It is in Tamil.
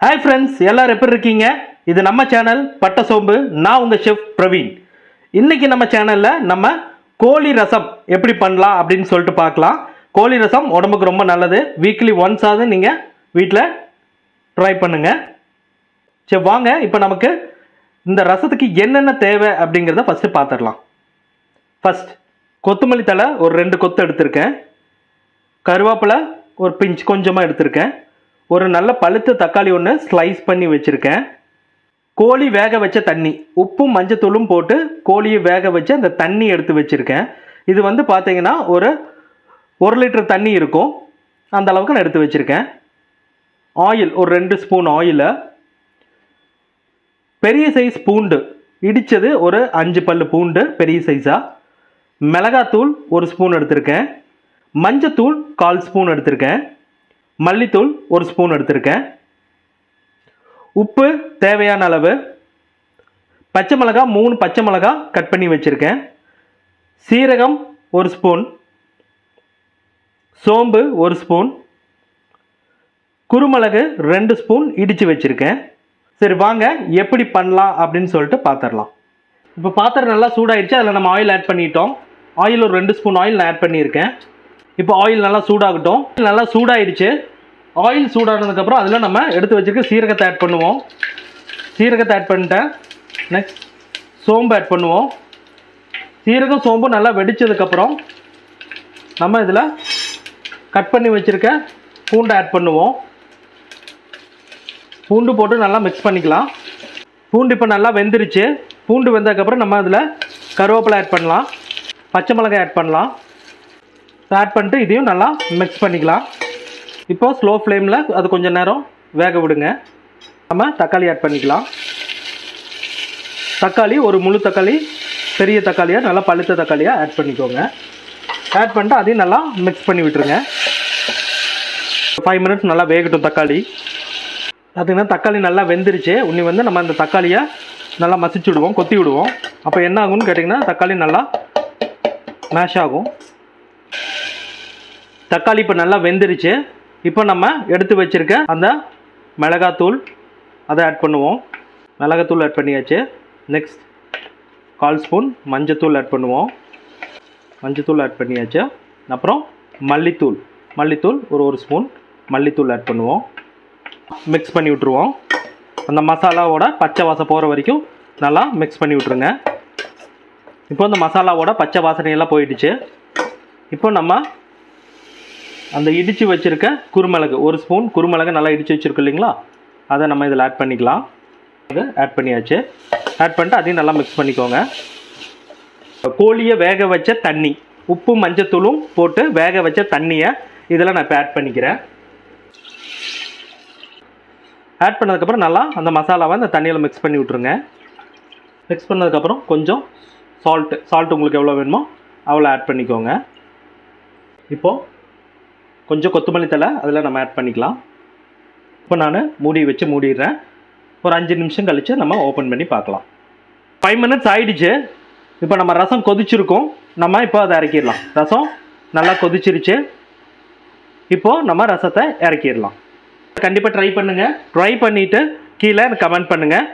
ஹாய் ஃப்ரெண்ட்ஸ், எல்லாரும் எப்படி இருக்கீங்க? இது நம்ம சேனல் பட்ட சோம்பு. நான் உங்கள் ஷெஃப் பிரவீன். இன்னைக்கு நம்ம சேனலில் நம்ம கோழி ரசம் எப்படி பண்ணலாம் அப்படின்னு சொல்லிட்டு பார்க்கலாம். கோழி ரசம் உடம்புக்கு ரொம்ப நல்லது. வீக்லி ஒன்ஸ் ஆகுது நீங்கள் வீட்டில் ட்ரை பண்ணுங்க. சரி வாங்க, இப்போ நமக்கு இந்த ரசத்துக்கு என்னென்ன தேவை அப்படிங்கிறத ஃபஸ்ட்டு பார்த்துடலாம். ஃபஸ்ட் கொத்தமல்லி தழை ஒரு 2 கொத்து எடுத்திருக்கேன். கருவேப்பிலை ஒரு பிஞ்ச் கொஞ்சமாக எடுத்திருக்கேன். ஒரு நல்ல பழுத்த தக்காளி ஒன்று ஸ்லைஸ் பண்ணி வச்சுருக்கேன். கோழி வேக வச்ச தண்ணி, உப்பும் மஞ்சத்தூளும் போட்டு கோழியை வேக வச்சு அந்த தண்ணி எடுத்து வச்சுருக்கேன். இது வந்து பார்த்தீங்கன்னா ஒரு 1 லிட்டர் தண்ணி இருக்கும், அந்த அளவுக்கு நான் எடுத்து வச்சுருக்கேன். ஆயில் ஒரு 2 ஸ்பூன் ஆயிலு, பெரிய சைஸ் பூண்டு இடித்தது ஒரு 5 பல்லு பூண்டு பெரிய சைஸாக, மிளகாத்தூள் 1 ஸ்பூன் எடுத்திருக்கேன், மஞ்சத்தூள் 1/4 ஸ்பூன் எடுத்திருக்கேன், மல்லித்தூள் 1 ஸ்பூன் எடுத்திருக்கேன், உப்பு தேவையான அளவு, பச்சை மிளகாய் 3 பச்சை மிளகாய் கட் பண்ணி வச்சுருக்கேன், சீரகம் 1 ஸ்பூன், சோம்பு 1 ஸ்பூன், குருமிளகு 2 ஸ்பூன் இடித்து வச்சுருக்கேன். சரி வாங்க எப்படி பண்ணலாம் அப்படின்னு சொல்லிட்டு பார்த்துடலாம். இப்போ பாத்திரம் நல்லா சூடாயிடுச்சு, அதில் நம்ம ஆயில் ஆட் பண்ணிட்டோம். ஆயில் ஒரு 2 ஸ்பூன் ஆயில் நான் ஆட் பண்ணியிருக்கேன். இப்போ ஆயில் நல்லா சூடாகட்டும். நல்லா சூடாயிடுச்சு. ஆயில் சூடானதுக்கப்புறம் அதில் நம்ம எடுத்து வச்சுருக்க சீரகத்தை ஆட் பண்ணுவோம். சீரகத்தை ஆட் பண்ணிட்டேன். நெக்ஸ்ட் சோம்பு ஆட் பண்ணுவோம். சீரகம் சோம்பு நல்லா வெடித்ததுக்கப்புறம் நம்ம இதில் கட் பண்ணி வச்சுருக்க பூண்டை ஆட் பண்ணுவோம். பூண்டு போட்டு நல்லா மிக்ஸ் பண்ணிக்கலாம். பூண்டு இப்போ நல்லா வெந்துருச்சு. பூண்டு வெந்ததுக்கப்புறம் நம்ம அதில் கருவேப்பிலை ஆட் பண்ணலாம், பச்சை மிளகாய் ஆட் பண்ணலாம். ஆட் பண்ணிட்டு இதையும் நல்லா மிக்ஸ் பண்ணிக்கலாம். இப்போ ஸ்லோ ஃப்ளேமில் அது கொஞ்சம் நேரம் வேக விடுங்க. நம்ம தக்காளி ஆட் பண்ணிக்கலாம். தக்காளி ஒரு முழு தக்காளி, பெரிய தக்காளியாக நல்லா பழுத்த தக்காளியாக ஆட் பண்ணிக்கோங்க. ஆட் பண்ணிட்டு அதையும் நல்லா மிக்ஸ் பண்ணி விட்டுருங்க. 5 மினிட்ஸ் நல்லா வேகட்டும் தக்காளி. பார்த்திங்கன்னா தக்காளி நல்லா வெந்துருச்சு. உன்னி வந்து நம்ம அந்த தக்காளியை நல்லா மசிச்சு விடுவோம், கொத்தி விடுவோம். அப்போ என்ன ஆகும்னு கேட்டிங்கன்னா தக்காளி நல்லா மேஷ் ஆகும். தக்காளி இப்போ நல்லா வெந்துருச்சு. இப்போ நம்ம எடுத்து வச்சுருக்க அந்த மிளகாத்தூள் அதை ஆட் பண்ணுவோம். மிளகாத்தூள் ஆட் பண்ணியாச்சு. நெக்ஸ்ட் 1/4 ஸ்பூன் மஞ்சத்தூள் ஆட் பண்ணுவோம். மஞ்சத்தூள் ஆட் பண்ணியாச்சு. அப்புறம் மல்லித்தூள் ஒரு 1 ஸ்பூன் மல்லித்தூள் ஆட் பண்ணுவோம். மிக்ஸ் பண்ணி விட்ருவோம். அந்த மசாலாவோட பச்சை வாசம் போகிற வரைக்கும் நல்லா மிக்ஸ் பண்ணி விட்ருங்க. இப்போ அந்த மசாலாவோட பச்சை வாசனையெல்லாம் போயிடுச்சு. இப்போ நம்ம அந்த இடித்து வச்சுருக்க குருமிளகு 1 ஸ்பூன் குருமிளகு நல்லா இடித்து வச்சுருக்கு இல்லைங்களா, அதை நம்ம இதில் ஆட் பண்ணிக்கலாம். அது ஆட் பண்ணியாச்சு. ஆட் பண்ணிட்டு அதையும் நல்லா மிக்ஸ் பண்ணிக்கோங்க. கோழியை வேக வச்ச தண்ணி, உப்பு மஞ்சத்தூளும் போட்டு வேக வச்ச தண்ணியை இதில் நான் இப்போ ஆட் பண்ணிக்கிறேன். ஆட் பண்ணதுக்கப்புறம் நல்லா அந்த மசாலாவை அந்த தண்ணியில் மிக்ஸ் பண்ணி விட்ருங்க. மிக்ஸ் பண்ணதுக்கப்புறம் கொஞ்சம் சால்ட்டு உங்களுக்கு எவ்வளோ வேணுமோ அவ்வளோ ஆட் பண்ணிக்கோங்க. இப்போது கொஞ்சம் கொத்தமல்லி தழை அதில் நம்ம ஆட் பண்ணிக்கலாம். இப்போ நான் மூடி வச்சு மூடிடுறேன். ஒரு 5 நிமிஷம் கழித்து நம்ம ஓப்பன் பண்ணி பார்க்கலாம். 5 மினிட்ஸ் ஆகிடுச்சு. இப்போ நம்ம ரசம் கொதிச்சிருக்கோம். நம்ம இப்போ அதை இறக்கிடலாம். ரசம் நல்லா கொதிச்சிருச்சு. இப்போது நம்ம ரசத்தை இறக்கிடலாம். கண்டிப்பாக ட்ரை பண்ணுங்கள். ட்ரை பண்ணிவிட்டு கீழே கமெண்ட் பண்ணுங்கள்.